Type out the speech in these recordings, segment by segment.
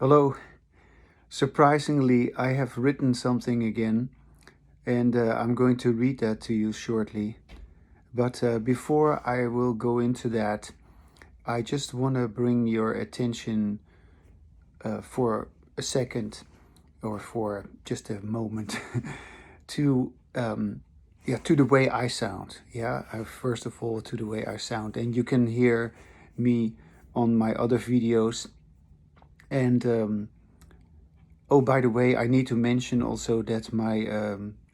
Hello. Surprisingly, I have written something again, and I'm going to read that to you shortly. But before I will go into that, I just want to bring your attention for a second or for just a moment to to the way I sound. First of all, to the way I sound, and you can hear me on my other videos. And oh, by the way, I need to mention also that my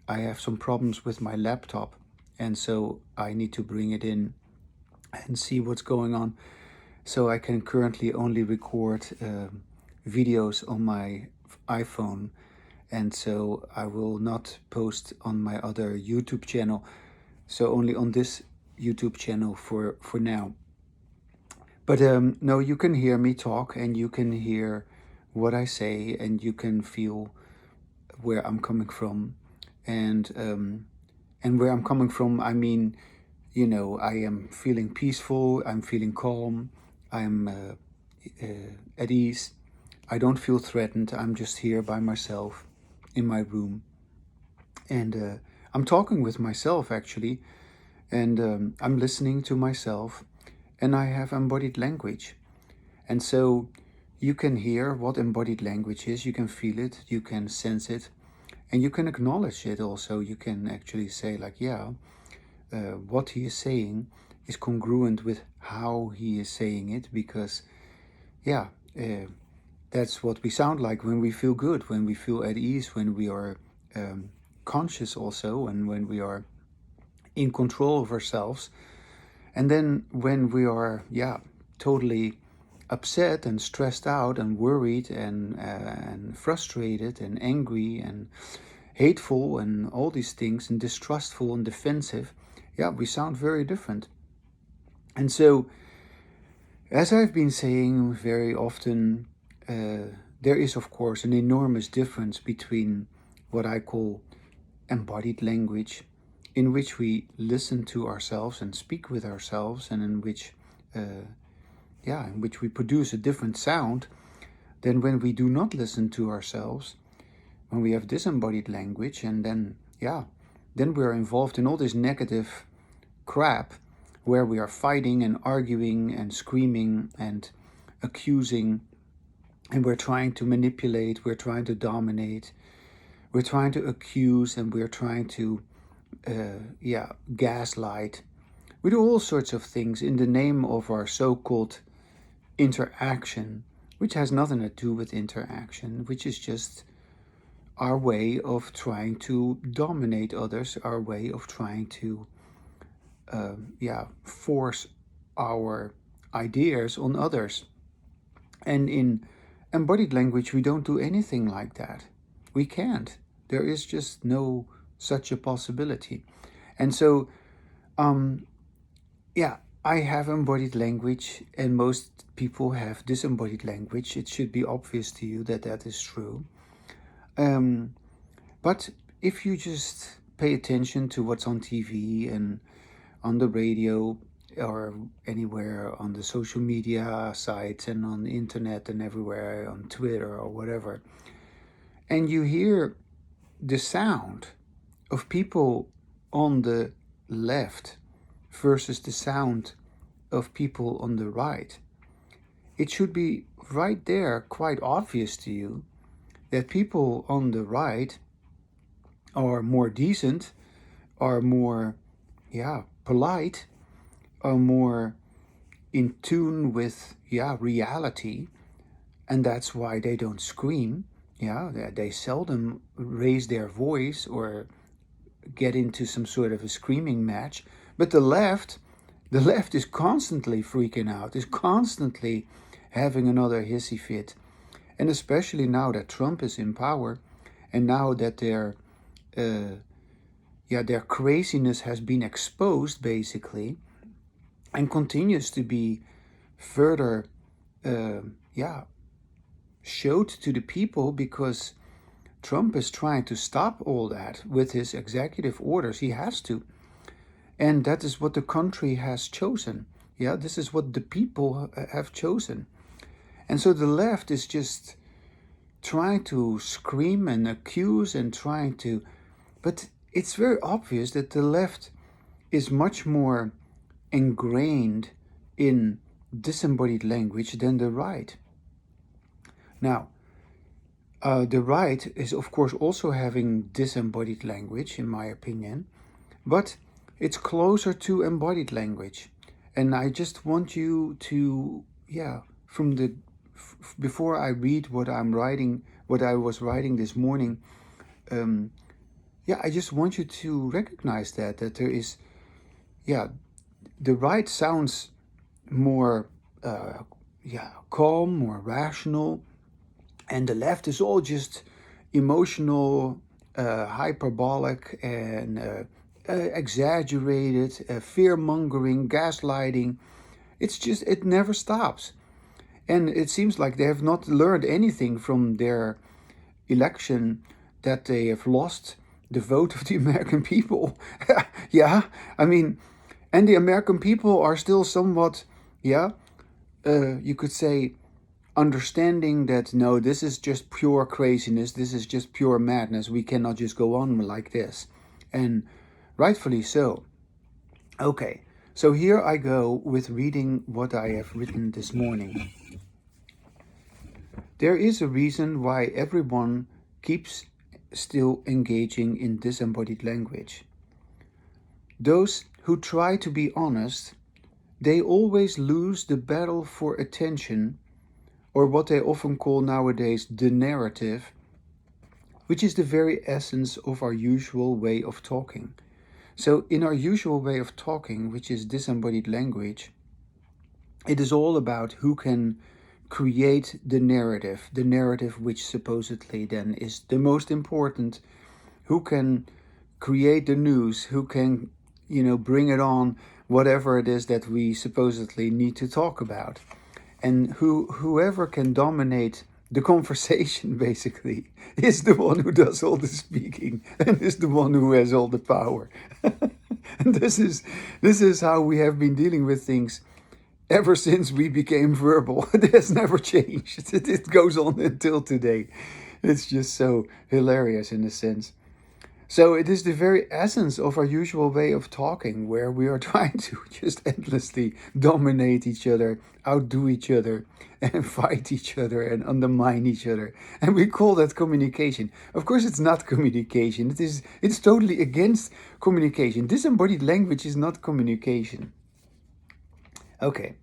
I have some problems with my laptop, and so I need to bring it in and see what's going on. So I can currently only record videos on my iPhone, and so I will not post on my other YouTube channel. So only on this YouTube channel for now. But no, you can hear me talk, and you can hear what I say, and you can feel where I'm coming from, and where I'm coming from, I mean, I am feeling peaceful. I'm feeling calm. I'm at ease. I don't feel threatened. I'm just here by myself in my room, and I'm talking with myself actually, and I'm listening to myself, and I have embodied language, and so you can hear what embodied language is. You can feel it. You can sense it. And you can acknowledge it also. You can actually say, like, what he is saying is congruent with how he is saying it, because, yeah, that's what we sound like when we feel good, when we feel at ease, when we are conscious also, and when we are in control of ourselves. And then when we are, totally upset and stressed out and worried and frustrated and angry and hateful and all these things and distrustful and defensive, we sound very different. And so, as I've been saying very often, there is of course an enormous difference between what I call embodied language, in which we listen to ourselves and speak with ourselves, and in which we produce a different sound than when we do not listen to ourselves, when we have disembodied language, and then we're involved in all this negative crap where we are fighting and arguing and screaming and accusing, and we're trying to manipulate, we're trying to dominate, we're trying to accuse, and we're trying to gaslight. We do all sorts of things in the name of our so-called interaction, which has nothing to do with interaction, which is just our way of trying to dominate others, our way of trying to force our ideas on others. And in embodied language, we don't do anything like that. We can't. There is just no such a possibility. And so, I have embodied language, and most people have disembodied language. It should be obvious to you that that is true. But if you just pay attention to what's on TV and on the radio or anywhere on the social media sites and on the internet and everywhere on Twitter or whatever, and you hear the sound of people on the left versus the sound of people on the right, it should be right there quite obvious to you that people on the right are more decent, are more polite, are more in tune with reality, and that's why they don't scream. They seldom raise their voice or get into some sort of a screaming match. But the left is constantly freaking out, is constantly having another hissy fit. And especially now that Trump is in power, and now that their craziness has been exposed, basically, and continues to be further showed to the people, because Trump is trying to stop all that with his executive orders. He has to. And that is what the country has chosen. This is what the people have chosen. And so the left is just trying to scream and accuse and trying to, but it's very obvious that the left is much more ingrained in disembodied language than the right. Now, the right is of course also having disembodied language, in my opinion, but it's closer to embodied language. And I just want you to, from the before I read what I'm writing, what I was writing this morning, I just want you to recognize that there is, the right sounds more, calm, more rational, and the left is all just emotional, hyperbolic, and exaggerated, fear-mongering, gaslighting. It's just, it never stops. And it seems like they have not learned anything from their election, that they have lost the vote of the American people. Yeah, I mean, and the American people are still somewhat, you could say, understanding that no, this is just pure craziness, this is just pure madness, we cannot just go on like this. And rightfully so. Okay, so here I go with reading what I have written this morning. There is a reason why everyone keeps still engaging in disembodied language. Those who try to be honest, they always lose the battle for attention, or what they often call nowadays the narrative, which is the very essence of our usual way of talking. So in our usual way of talking, which is disembodied language, it is all about who can create the narrative which supposedly then is the most important, who can create the news, who can, bring it on, whatever it is that we supposedly need to talk about. And whoever can dominate the conversation basically is the one who does all the speaking and is the one who has all the power. And this is how we have been dealing with things ever since we became verbal. It has never changed. It goes on until today. It's just so hilarious in a sense. So it is the very essence of our usual way of talking, where we are trying to just endlessly dominate each other, outdo each other, and fight each other and undermine each other. And we call that communication. Of course, it's not communication. It's totally against communication. Disembodied language is not communication. Okay,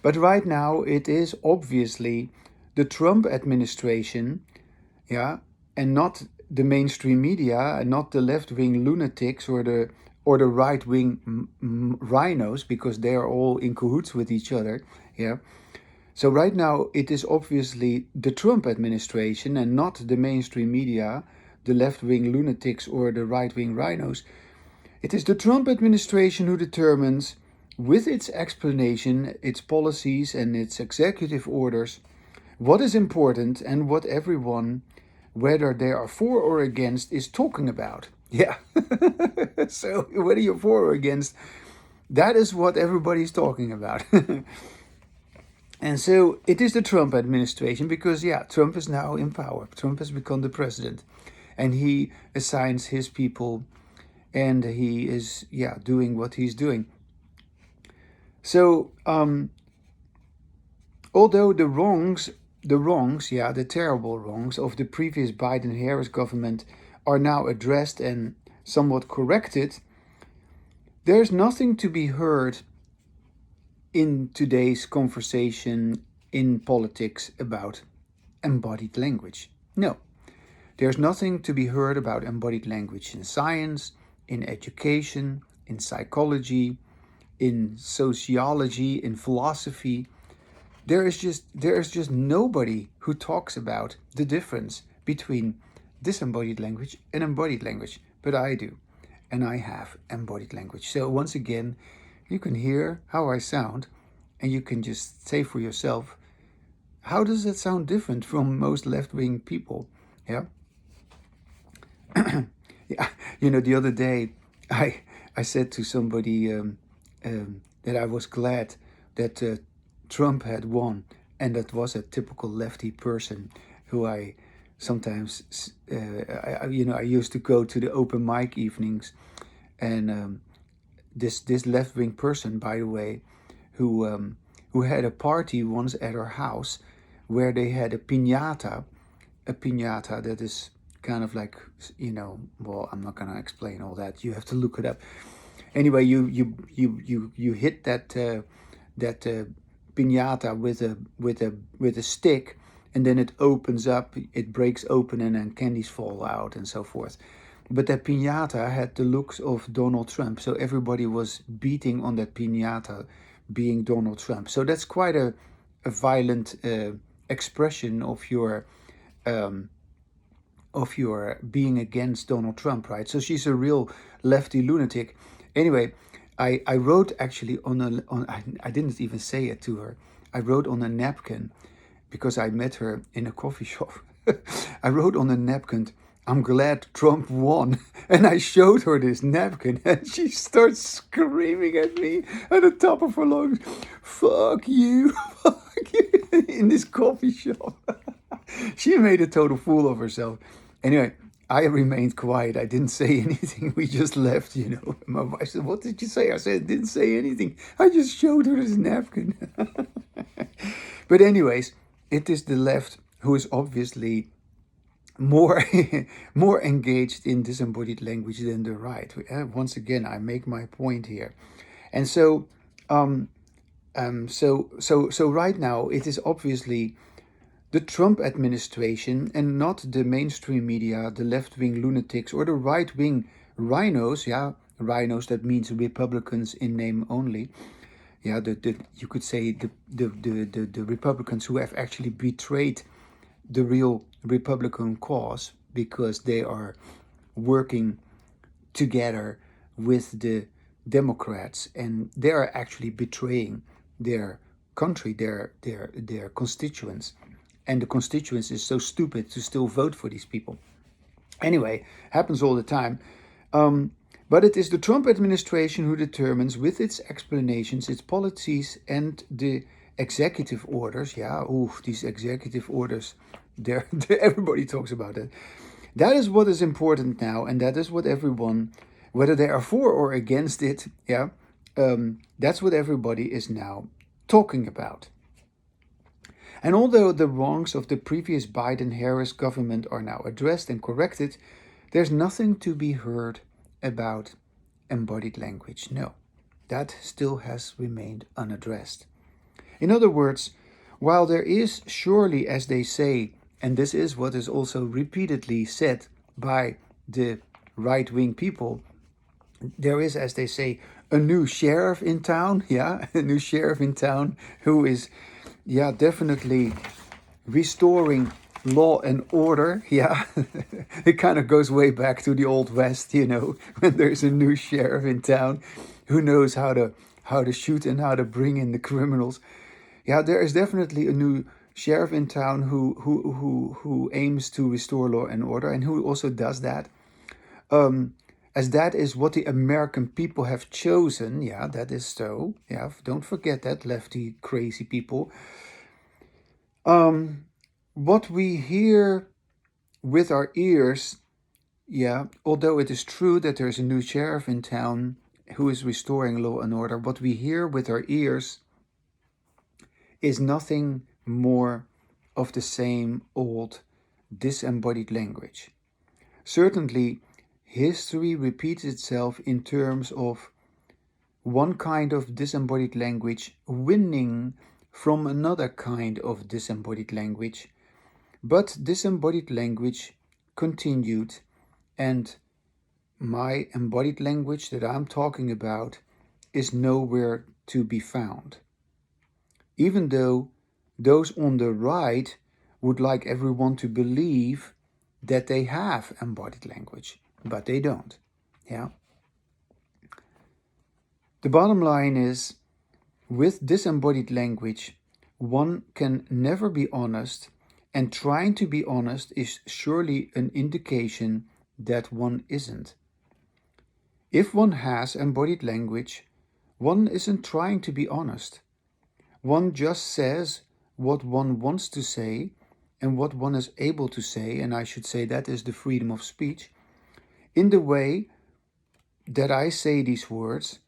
but right now it is obviously the Trump administration, and not the mainstream media, and not the left-wing lunatics or the right-wing rhinos, because they are all in cahoots with each other. So right now it is obviously the Trump administration and not the mainstream media, the left-wing lunatics or the right-wing rhinos. It is the Trump administration who determines, with its explanation, its policies and its executive orders, what is important and what everyone, whether they are for or against, is talking about. Yeah. So whether you're for or against, that is what everybody's talking about. And so it is the Trump administration because, Trump is now in power. Trump has become the president. And he assigns his people and he is, doing what he's doing. So, although the terrible wrongs of the previous Biden-Harris government are now addressed and somewhat corrected, there's nothing to be heard in today's conversation in politics about embodied language. No, there's nothing to be heard about embodied language in science, in education, in psychology, in sociology, in philosophy. There is just nobody who talks about the difference between disembodied language and embodied language. But I do, and I have embodied language. So once again, you can hear how I sound, and you can just say for yourself, how does that sound different from most left-wing people? Yeah. The other day, I said to somebody that I was glad that Trump had won, and that was a typical lefty person who I sometimes, I used to go to the open mic evenings, and this left wing person, by the way, who had a party once at our house, where they had a piñata that is kind of like, well, I'm not gonna explain all that. You have to look it up. Anyway, you hit that piñata with a stick, and then it opens up, it breaks open, and then candies fall out and so forth. But that piñata had the looks of Donald Trump, so everybody was beating on that piñata, being Donald Trump. So that's quite a violent expression um, of your being against Donald Trump, right? So she's a real lefty lunatic. Anyway, I wrote actually I didn't even say it to her. I wrote on a napkin, because I met her in a coffee shop. I wrote on a napkin, "I'm glad Trump won." And I showed her this napkin, and she starts screaming at me at the top of her lungs, "Fuck you, fuck you," in this coffee shop. She made a total fool of herself. Anyway, I remained quiet. I didn't say anything. We just left. My wife said, "What did you say?" I said, "I didn't say anything. I just showed her this napkin." But anyways, it is the left who is obviously more more engaged in disembodied language than the right. Once again, I make my point here. And so right now it is obviously the Trump administration, and not the mainstream media, the left-wing lunatics, or the right-wing rhinos. Yeah, rhinos, that means Republicans in name only. Yeah, you could say the Republicans who have actually betrayed the real Republican cause, because they are working together with the Democrats, and they are actually betraying their country, their constituents. And the constituents is so stupid to still vote for these people. Anyway, happens all the time. But it is the Trump administration who determines, with its explanations, its policies, and the executive orders. Yeah, these executive orders, everybody talks about it. That is what is important now, and that is what everyone, whether they are for or against it, yeah, that's what everybody is now talking about. And although the wrongs of the previous Biden-Harris government are now addressed and corrected, there's nothing to be heard about embodied language. No, that still has remained unaddressed. In other words, while there is surely, as they say, and this is what is also repeatedly said by the right-wing people, there is, as they say, a new sheriff in town. Yeah, a new sheriff in town who is, yeah, definitely restoring law and order. Yeah, it kind of goes way back to the Old West, when there's a new sheriff in town who knows how to shoot and how to bring in the criminals. Yeah, there is definitely a new sheriff in town who aims to restore law and order, and who also does that. As that is what the American people have chosen. Yeah, that is so. Yeah, don't forget that, lefty crazy people. What we hear with our ears, yeah, although it is true that there's a new sheriff in town who is restoring law and order, what we hear with our ears is nothing more of the same old disembodied language. Certainly, history repeats itself in terms of one kind of disembodied language winning from another kind of disembodied language. But disembodied language continued, and my embodied language that I'm talking about is nowhere to be found. Even though those on the right would like everyone to believe that they have embodied language, but they don't. Yeah. The bottom line is, with disembodied language, one can never be honest, and trying to be honest is surely an indication that one isn't. If one has embodied language, one isn't trying to be honest. One just says what one wants to say, and what one is able to say, and I should say that is the freedom of speech, in the way that I say these words,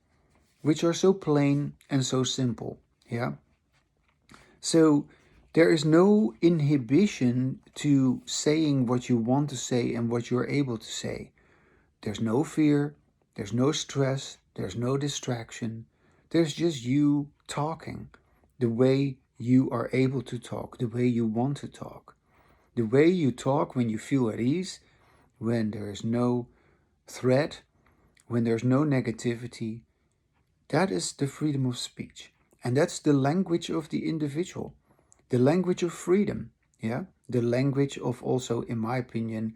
which are so plain and so simple. Yeah. So there is no inhibition to saying what you want to say and what you're able to say. There's no fear, there's no stress, there's no distraction. There's just you talking the way you are able to talk, the way you want to talk, the way you talk when you feel at ease, when there is no threat, when there's no negativity. That is the freedom of speech. And that's the language of the individual, the language of freedom. Yeah, the language of also, in my opinion,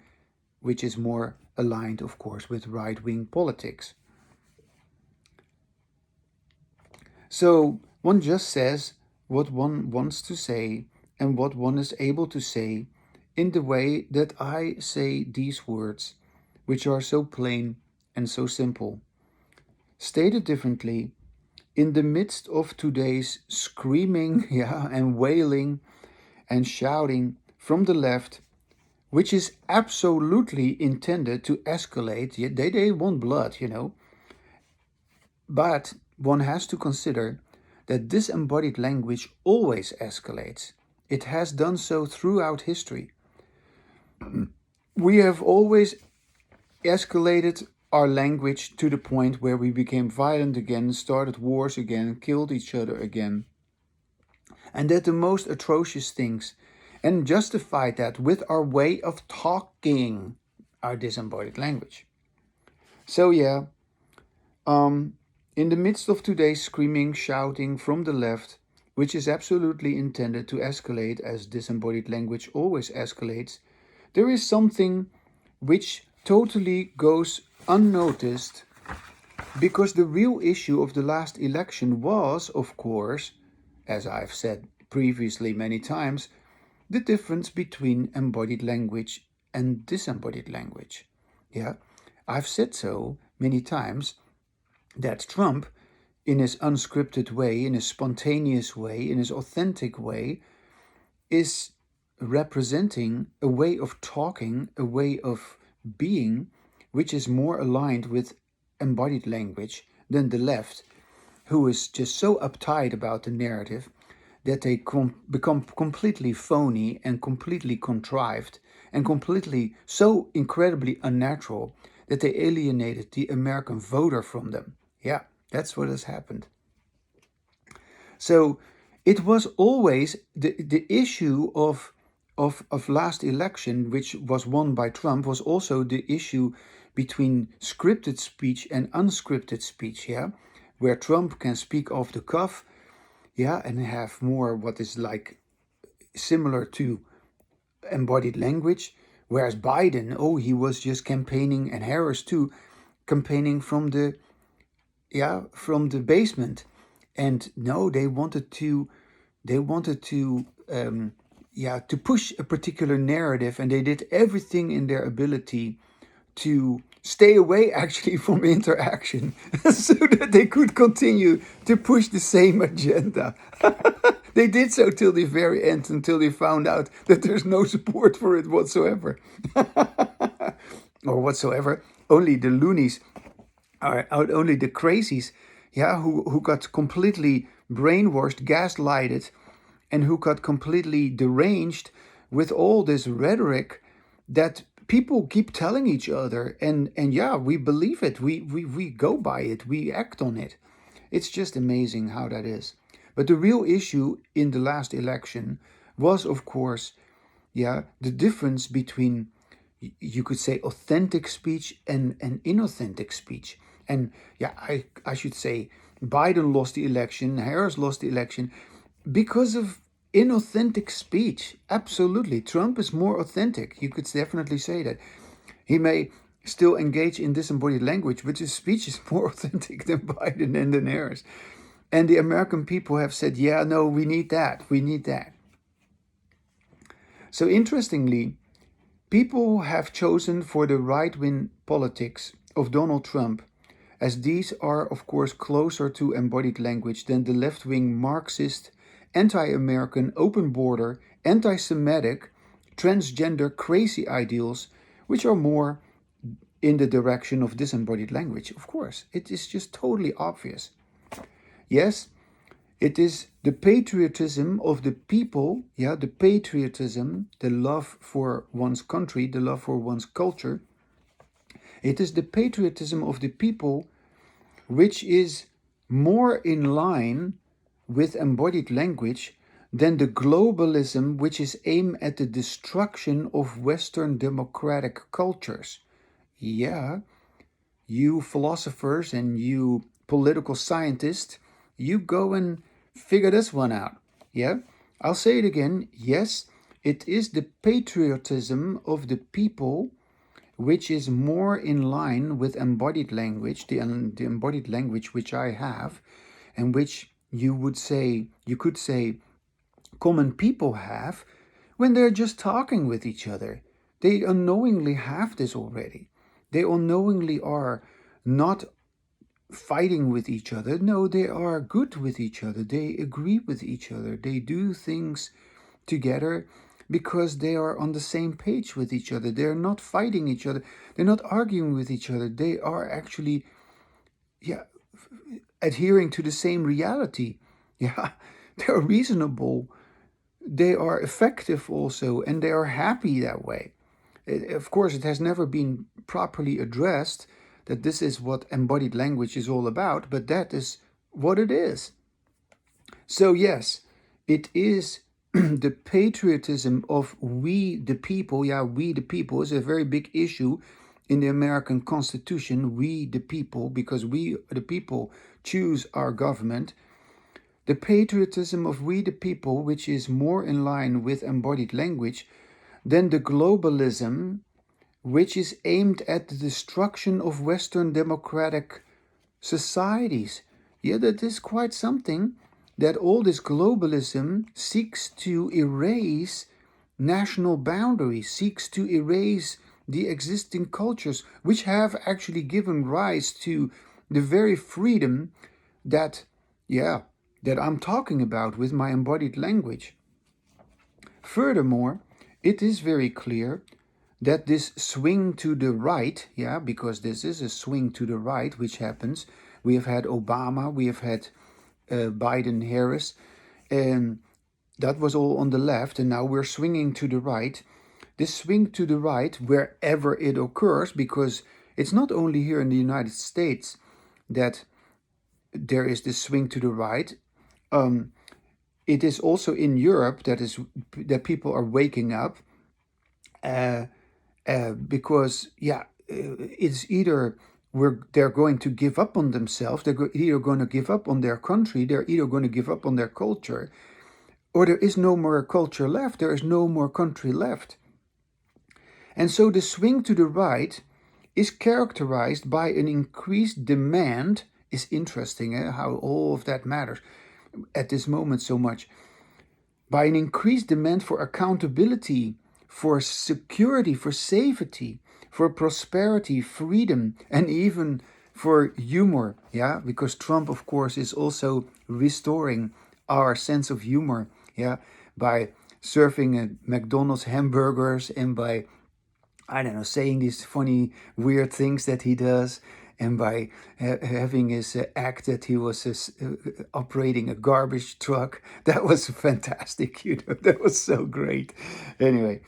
which is more aligned, of course, with right-wing politics. So one just says what one wants to say and what one is able to say in the way that I say these words, which are so plain and so simple. Stated differently, in the midst of today's screaming, yeah, and wailing and shouting from the left, which is absolutely intended to escalate. They want blood, But one has to consider that disembodied language always escalates. It has done so throughout history. We have always escalated our language to the point where we became violent again, started wars again, killed each other again, and did the most atrocious things, and justified that with our way of talking, our disembodied language. So yeah, in the midst of today's screaming, shouting from the left, which is absolutely intended to escalate as disembodied language always escalates, there is something which totally goes unnoticed, because the real issue of the last election was, of course, as I've said previously many times, the difference between embodied language and disembodied language. Yeah, I've said so many times that Trump, in his unscripted way, in his spontaneous way, in his authentic way, is representing a way of talking, a way of being, which is more aligned with embodied language than the left, who is just so uptight about the narrative that they become completely phony and completely contrived and completely so incredibly unnatural that they alienated the American voter from them. Yeah, that's what has happened. So it was always the issue of last election, which was won by Trump, was also the issue between scripted speech and unscripted speech, yeah, where Trump can speak off the cuff, yeah, and have more what is like similar to embodied language, whereas Biden, oh, he was just campaigning, and Harris too, campaigning from the basement. And no, they wanted to to push a particular narrative, and they did everything in their ability to stay away actually from interaction so that they could continue to push the same agenda. They did so till the very end, until they found out that there's no support for it whatsoever. Or whatsoever. Only the loonies are out, only the crazies, yeah, who got completely brainwashed, gaslighted, and who got completely deranged with all this rhetoric that people keep telling each other, and yeah, we believe it, we go by it, we act on it. It's just amazing how that is. But the real issue in the last election was, of course, yeah, the difference between, you could say, authentic speech and inauthentic speech. And yeah, I should say Biden lost the election, Harris lost the election because of inauthentic speech. Absolutely. Trump is more authentic. You could definitely say that. He may still engage in disembodied language, but his speech is more authentic than Biden and than Harris. And the American people have said, yeah, no, we need that. We need that. So interestingly, people have chosen for the right-wing politics of Donald Trump, as these are, of course, closer to embodied language than the left-wing Marxist, anti-American, open border, anti-Semitic, transgender crazy ideals, which are more in the direction of disembodied language. Of course, it is just totally obvious. Yes, it is the patriotism of the people, the patriotism, the love for one's country, the love for one's culture. It is the patriotism of the people which is more in line with embodied language than the globalism which is aimed at the destruction of Western democratic cultures. Yeah, you philosophers and you political scientists, you go and figure this one out. Yeah, I'll say it again. Yes, it is the patriotism of the people which is more in line with embodied language, the embodied language which I have, and which you could say, common people have when they're just talking with each other. They unknowingly have this already. They unknowingly are not fighting with each other. No, they are good with each other. They agree with each other. They do things together because they are on the same page with each other. They're not fighting each other. They're not arguing with each other. They are actually, adhering to the same reality. Yeah, they are reasonable. They are effective also, and they are happy that way. Of course, it has never been properly addressed that this is what embodied language is all about, but that is what it is. So yes, it is the patriotism of we the people. Yeah, we the people is a very big issue in the American Constitution. We the people, because we the people choose our government. The patriotism of we the people, which is more in line with embodied language than the globalism which is aimed at the destruction of Western democratic societies. Yeah, that is quite something, that all this globalism seeks to erase national boundaries, seeks to erase the existing cultures, which have actually given rise to the very freedom that, that I'm talking about with my embodied language. Furthermore, it is very clear that this swing to the right, because this is a swing to the right which happens. We have had Obama, we have had Biden, Harris, and that was all on the left, and now we're swinging to the right. This swing to the right, wherever it occurs, because it's not only here in the United States that there is this swing to the right. It is also in Europe that people are waking up. Because it's either they're going to give up on themselves, they're either going to give up on their country, they're either going to give up on their culture, or there is no more culture left, there is no more country left. And so the swing to the right is characterized by an increased demand. Is interesting how all of that matters at this moment so much. By an increased demand for accountability, for security, for safety, for prosperity, freedom, and even for humor. Yeah, because Trump, of course, is also restoring our sense of humor. Yeah, by serving McDonald's hamburgers and by, I don't know, saying these funny, weird things that he does, and by having his act that he was operating a garbage truck. That was fantastic, that was so great. Anyway,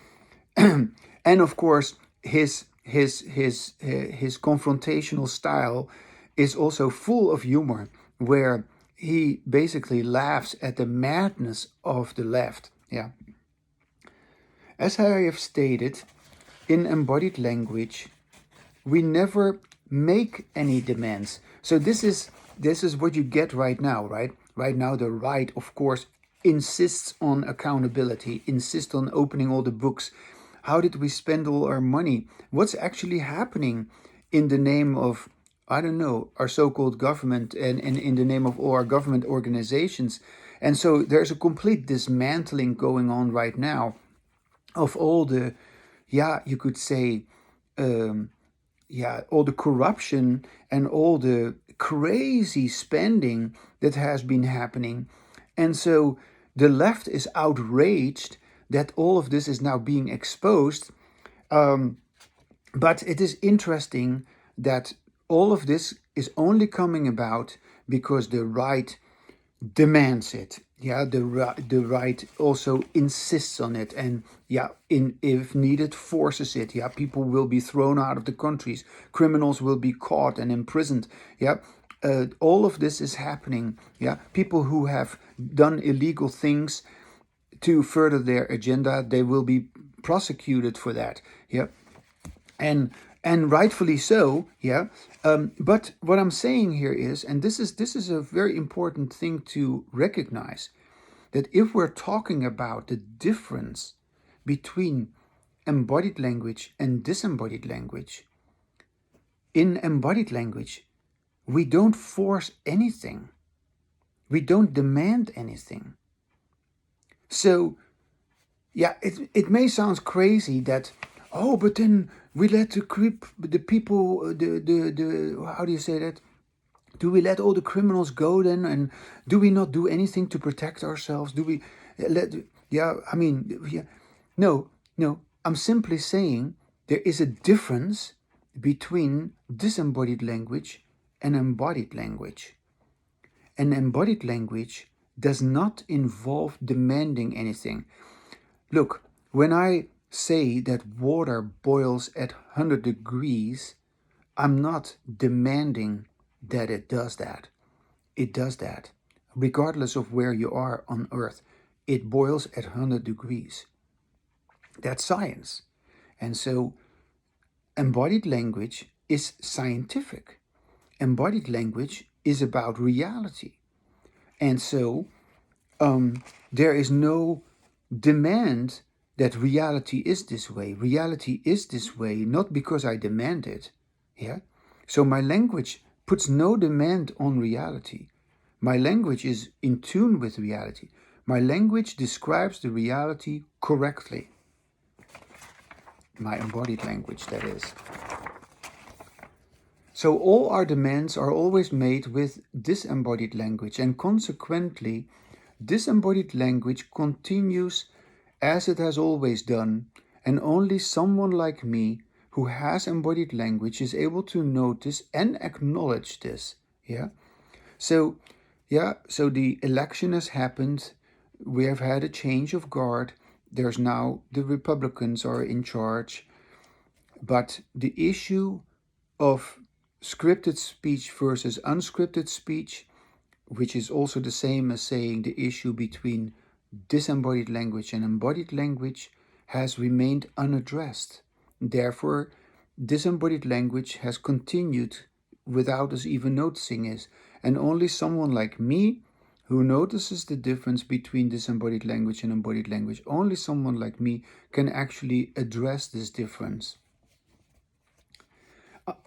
and of course, his confrontational style is also full of humor, where he basically laughs at the madness of the left. Yeah. As I have stated, in embodied language, we never make any demands. So this is what you get right now, right? Right now, the right, of course, insists on accountability, insists on opening all the books. How did we spend all our money? What's actually happening in the name of, I don't know, our so-called government and in the name of all our government organizations? And so there's a complete dismantling going on right now of all the, you could say, all the corruption and all the crazy spending that has been happening. And so the left is outraged that all of this is now being exposed. But it is interesting that all of this is only coming about because the right demands it. Yeah, the right also insists on it, and yeah, if needed, forces it. Yeah, people will be thrown out of the countries, criminals will be caught and imprisoned. Yeah, all of this is happening. Yeah, people who have done illegal things to further their agenda, they will be prosecuted for that. Yeah, and rightfully so. Yeah, but what I'm saying here is, and this is a very important thing to recognize, that if we're talking about the difference between embodied language and disembodied language, in embodied language we don't force anything, we don't demand anything. So yeah, it may sound crazy that, oh, but then we let the people, the how do you say that? Do we let all the criminals go then? And do we not do anything to protect ourselves? Do we let, yeah, I mean, yeah. No, no, I'm simply saying there is a difference between disembodied language and embodied language. And embodied language does not involve demanding anything. Look, when I say that water boils at 100 degrees, I'm not demanding that it does that. It does that. Regardless of where you are on Earth, it boils at 100 degrees. That's science. And so embodied language is scientific. Embodied language is about reality. And so there is no demand that reality is this way. Reality is this way, not because I demand it. Yeah? So my language puts no demand on reality. My language is in tune with reality. My language describes the reality correctly. My embodied language, that is. So all our demands are always made with disembodied language, and consequently, disembodied language continues as it has always done, and only someone like me who has embodied language is able to notice and acknowledge this. Yeah. So the election has happened. We have had a change of guard. There's now the Republicans are in charge. But the issue of scripted speech versus unscripted speech, which is also the same as saying the issue between disembodied language and embodied language, has remained unaddressed. Therefore, disembodied language has continued without us even noticing it, and only someone like me who notices the difference between disembodied language and embodied language, only someone like me can actually address this difference.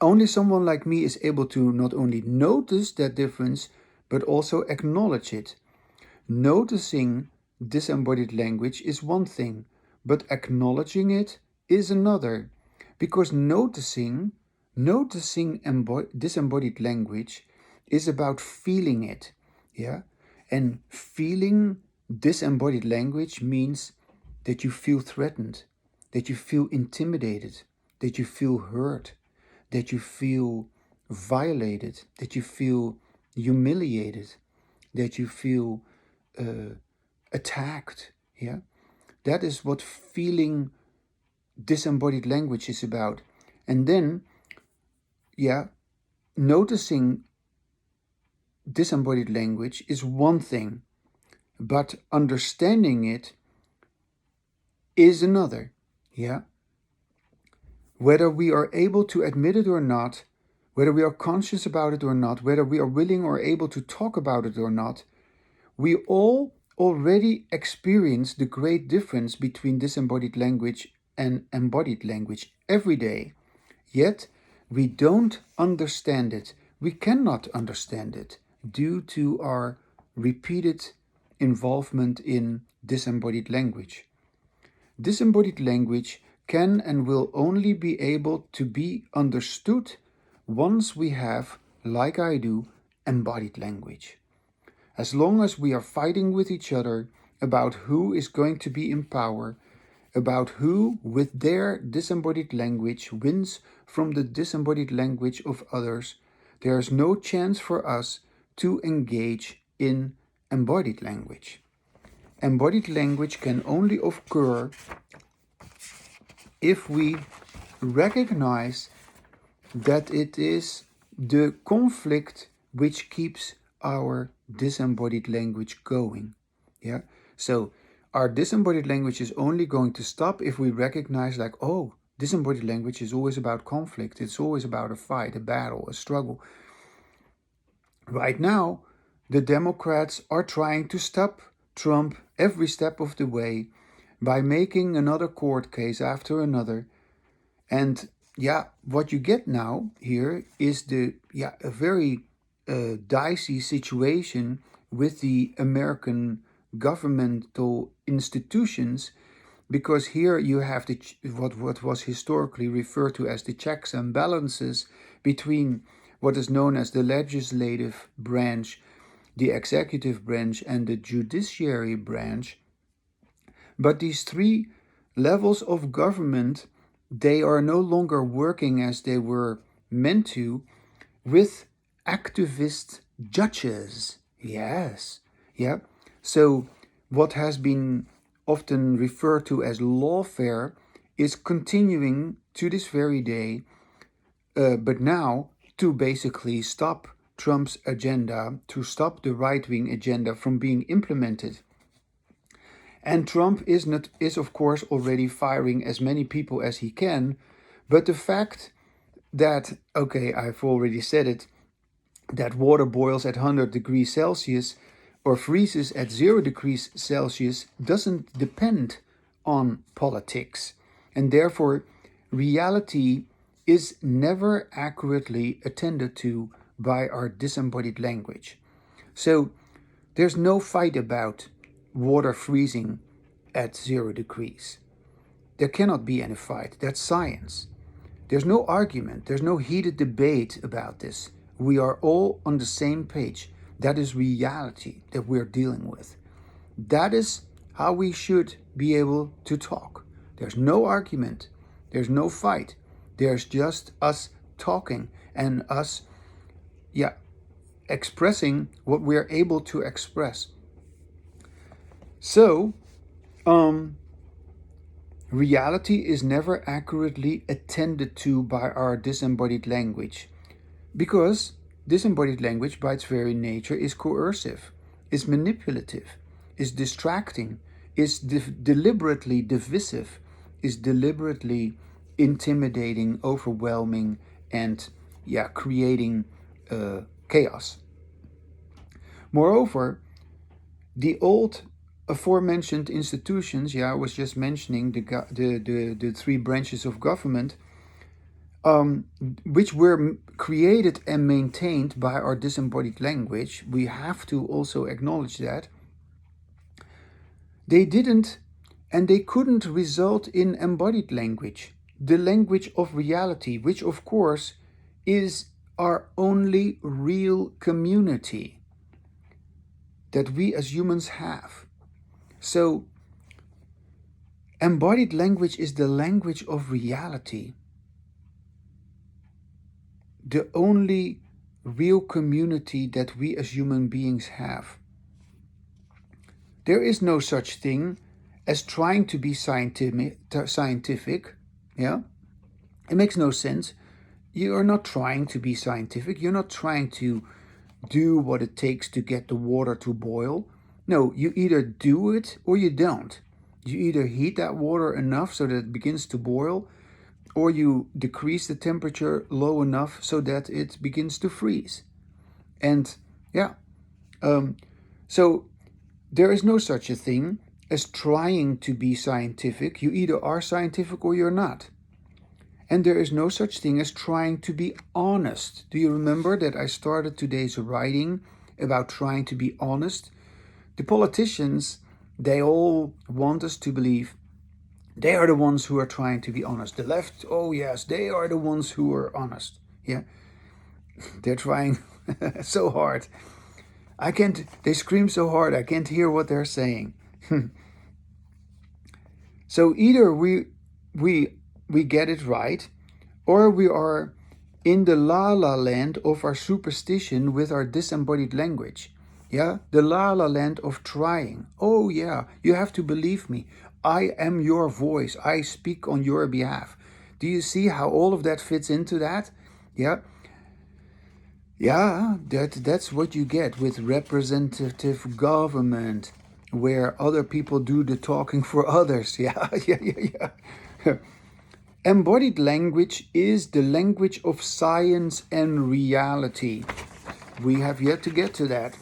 Only someone like me is able to not only notice that difference, but also acknowledge it. Noticing disembodied language is one thing, but acknowledging it is another. Because noticing disembodied language is about feeling it. Yeah? And feeling disembodied language means that you feel threatened, that you feel intimidated, that you feel hurt, that you feel violated, that you feel humiliated, that you feel attacked. Yeah, that is what feeling disembodied language is about. And then, yeah, noticing disembodied language is one thing, but understanding it is another. Yeah. Whether we are able to admit it or not, whether we are conscious about it or not, whether we are willing or able to talk about it or not, we all already experience the great difference between disembodied language and embodied language every day. Yet, we don't understand it. We cannot understand it due to our repeated involvement in disembodied language. Disembodied language can and will only be able to be understood once we have, like I do, embodied language. As long as we are fighting with each other about who is going to be in power, about who, with their disembodied language, wins from the disembodied language of others, there is no chance for us to engage in embodied language. Embodied language can only occur if we recognize that it is the conflict which keeps our disembodied language going. Yeah. So our disembodied language is only going to stop if we recognize, like, oh, disembodied language is always about conflict. It's always about a fight, a battle, a struggle. Right now, the Democrats are trying to stop Trump every step of the way by making another court case after another. And what you get now here is a very dicey situation with the American governmental institutions, because here you have what was historically referred to as the checks and balances between what is known as the legislative branch, the executive branch, and the judiciary branch. But these three levels of government, they are no longer working as they were meant to, with activist judges. Yes. Yeah. So what has been often referred to as lawfare is continuing to this very day, but now to basically stop Trump's agenda, to stop the right-wing agenda from being implemented. And Trump is of course already firing as many people as he can, but the fact that, okay, I've already said it, that water boils at 100 degrees Celsius or freezes at 0 degrees Celsius doesn't depend on politics. And therefore, reality is never accurately attended to by our disembodied language. So there's no fight about water freezing at 0 degrees. There cannot be any fight. That's science. There's no argument. There's no heated debate about this. We are all on the same page. That is reality that we're dealing with. That is how we should be able to talk. There's no argument. There's no fight. There's just us talking and us, expressing what we're able to express. So, reality is never accurately attended to by our disembodied language, because disembodied language by its very nature is coercive, is manipulative, is distracting, is deliberately divisive, is deliberately intimidating, overwhelming, and creating chaos. Moreover, the old aforementioned institutions, I was just mentioning the three branches of government, which were created and maintained by our disembodied language, we have to also acknowledge that they didn't and they couldn't result in embodied language, the language of reality, which of course is our only real community that we as humans have. So, embodied language is the language of reality, the only real community that we as human beings have. There is no such thing as trying to be scientific. Yeah? It makes no sense. You are not trying to be scientific. You're not trying to do what it takes to get the water to boil. No, you either do it or you don't. You either heat that water enough so that it begins to boil, or you decrease the temperature low enough so that it begins to freeze. And so there is no such a thing as trying to be scientific. You either are scientific or you're not. And there is no such thing as trying to be honest. Do you remember that I started today's writing about trying to be honest? The politicians, they all want us to believe they are the ones who are trying to be honest. The left, oh yes, they are the ones who are honest. Yeah, they're trying so hard. They scream so hard, I can't hear what they're saying. So either we get it right, or we are in the la la land of our superstition with our disembodied language. Yeah, the la la land of trying. Oh yeah, you have to believe me. I am your voice. I speak on your behalf. Do you see how all of that fits into that? Yeah. Yeah, that's what you get with representative government, where other people do the talking for others. Yeah, yeah. Embodied language is the language of science and reality. We have yet to get to that,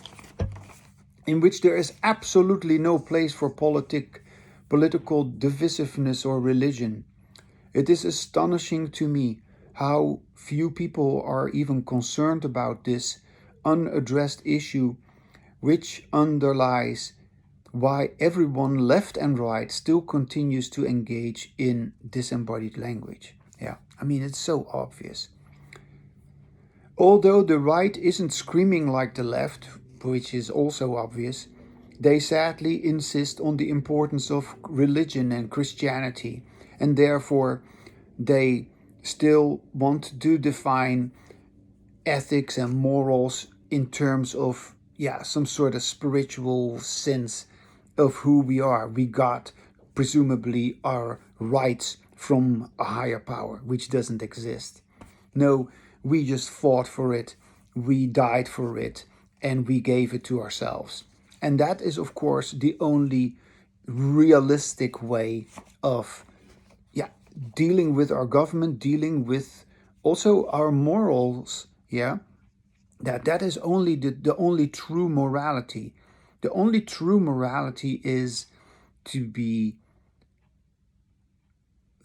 in which there is absolutely no place for political divisiveness or religion. It is astonishing to me how few people are even concerned about this unaddressed issue, which underlies why everyone left and right still continues to engage in disembodied language. Yeah, I mean, it's so obvious. Although the right isn't screaming like the left, which is also obvious, they sadly insist on the importance of religion and Christianity, and therefore they still want to define ethics and morals in terms of, yeah, some sort of spiritual sense of who we are. We got presumably our rights from a higher power, which doesn't exist. No, we just fought for it, we died for it, and we gave it to ourselves. And that is, of course, the only realistic way of, yeah, dealing with our government, dealing with also our morals. Yeah, that is only the only true morality. The only true morality is to be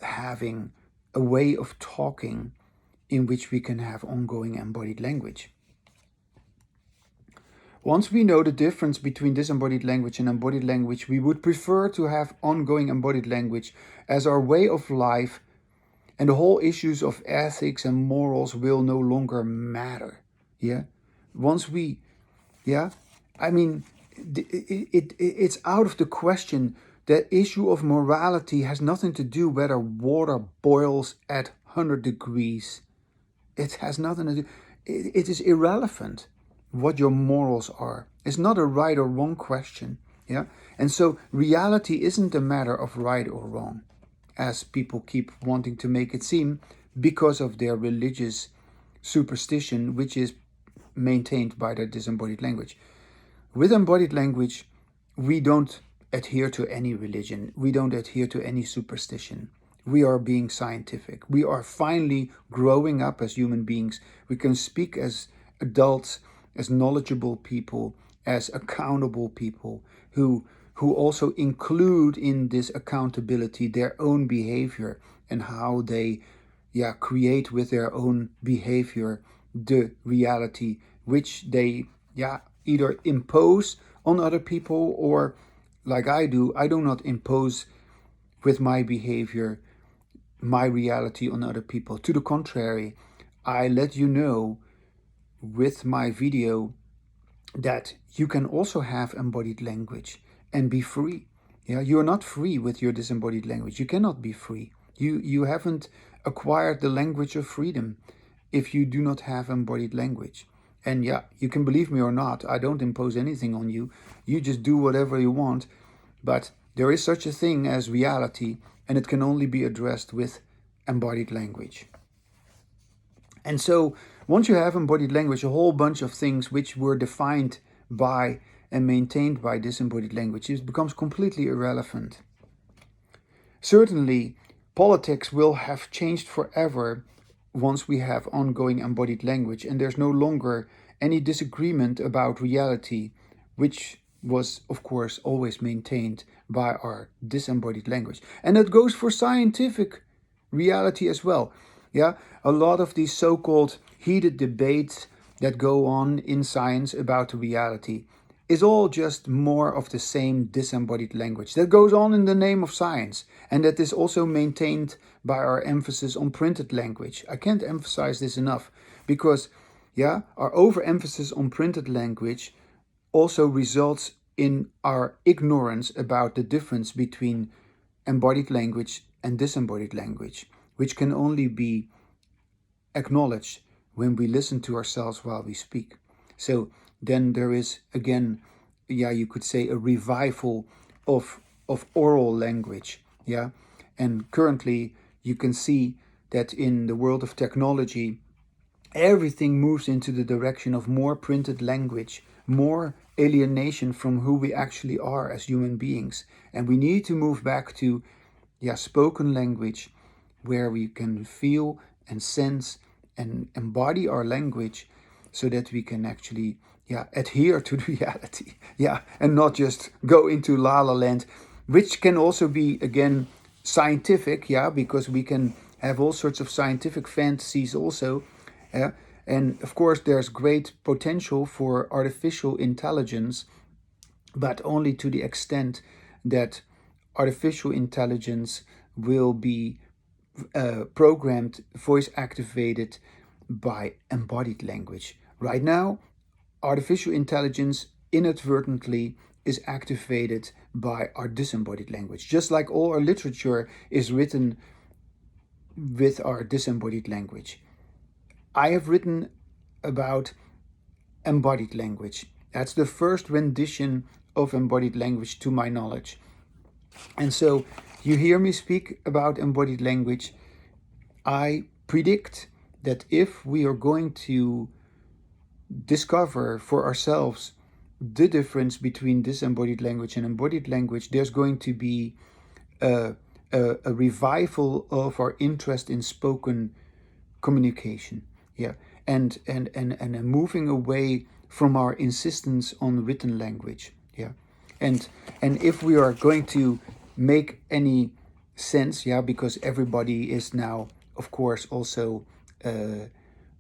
having a way of talking in which we can have ongoing embodied language. Once we know the difference between disembodied language and embodied language, we would prefer to have ongoing embodied language as our way of life, and the whole issues of ethics and morals will no longer matter. Yeah, once we, yeah, I mean, it's out of the question. That issue of morality has nothing to do whether water boils at 100 degrees. It has nothing to do. It is irrelevant what your morals are. It's not a right or wrong question. Yeah, and so reality isn't a matter of right or wrong, as people keep wanting to make it seem, because of their religious superstition, which is maintained by their disembodied language. With embodied language, we don't adhere to any religion. We don't adhere to any superstition. We are being scientific. We are finally growing up as human beings. We can speak as adults, as knowledgeable people, as accountable people who also include in this accountability their own behavior and how they, yeah, create with their own behavior the reality which they, yeah, either impose on other people, or like I do not impose with my behavior my reality on other people. To the contrary, I let you know with my video that you can also have embodied language and be free. Yeah, you're not free with your disembodied language. You cannot be free. You haven't acquired the language of freedom if you do not have embodied language. And yeah, you can believe me or not, I don't impose anything on you. You just do whatever you want. But there is such a thing as reality, and it can only be addressed with embodied language. And so once you have embodied language, a whole bunch of things which were defined by and maintained by disembodied language, it becomes completely irrelevant. Certainly, politics will have changed forever once we have ongoing embodied language, and there's no longer any disagreement about reality, which was, of course, always maintained by our disembodied language. And that goes for scientific reality as well. Yeah, a lot of these so-called heated debates that go on in science about reality is all just more of the same disembodied language that goes on in the name of science, and that is also maintained by our emphasis on printed language. I can't emphasize this enough, because yeah, our overemphasis on printed language also results in our ignorance about the difference between embodied language and disembodied language, which can only be acknowledged when we listen to ourselves while we speak. So then there is again, you could say, a revival of oral language. And currently you can see that in the world of technology, everything moves into the direction of more printed language, more alienation from who we actually are as human beings. And we need to move back to spoken language, where we can feel and sense and embody our language, so that we can actually adhere to the reality, and not just go into la la land, which can also be again scientific, because we can have all sorts of scientific fantasies also. And of course there's great potential for artificial intelligence, but only to the extent that artificial intelligence will be programmed, voice activated by embodied language. Right now, artificial intelligence inadvertently is activated by our disembodied language, just like all our literature is written with our disembodied language. I have written about embodied language. That's the first rendition of embodied language to my knowledge. And so you hear me speak about embodied language. I predict that if we are going to discover for ourselves the difference between disembodied language and embodied language, there's going to be a revival of our interest in spoken communication. And moving away from our insistence on written language. And if we are going to make any sense, because everybody is now, of course, also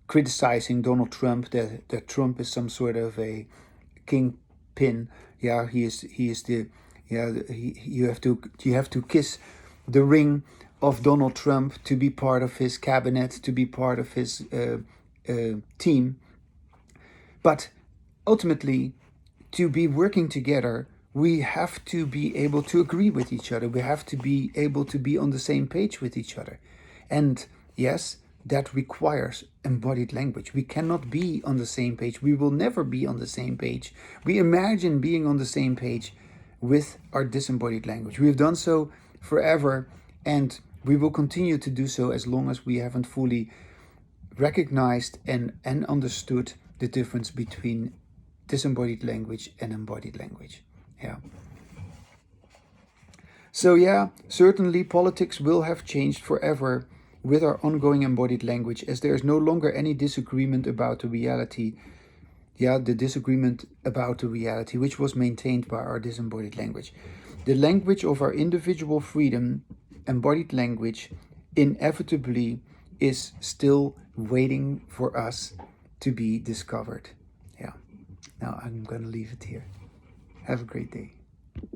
criticizing Donald Trump, that Trump is some sort of a kingpin. He is the you have to kiss the ring of Donald Trump to be part of his cabinet, to be part of his team. But ultimately, to be working together, we have to be able to agree with each other. We have to be able to be on the same page with each other. And yes, that requires embodied language. We cannot be on the same page. We will never be on the same page. We imagine being on the same page with our disembodied language. We have done so forever, and we will continue to do so as long as we haven't fully recognized and understood the difference between disembodied language and embodied language. So certainly politics will have changed forever with our ongoing embodied language, as there is no longer any disagreement about the reality. The disagreement about the reality, which was maintained by our disembodied language. The language of our individual freedom, embodied language, inevitably is still waiting for us to be discovered. Now I'm going to leave it here. Have a great day.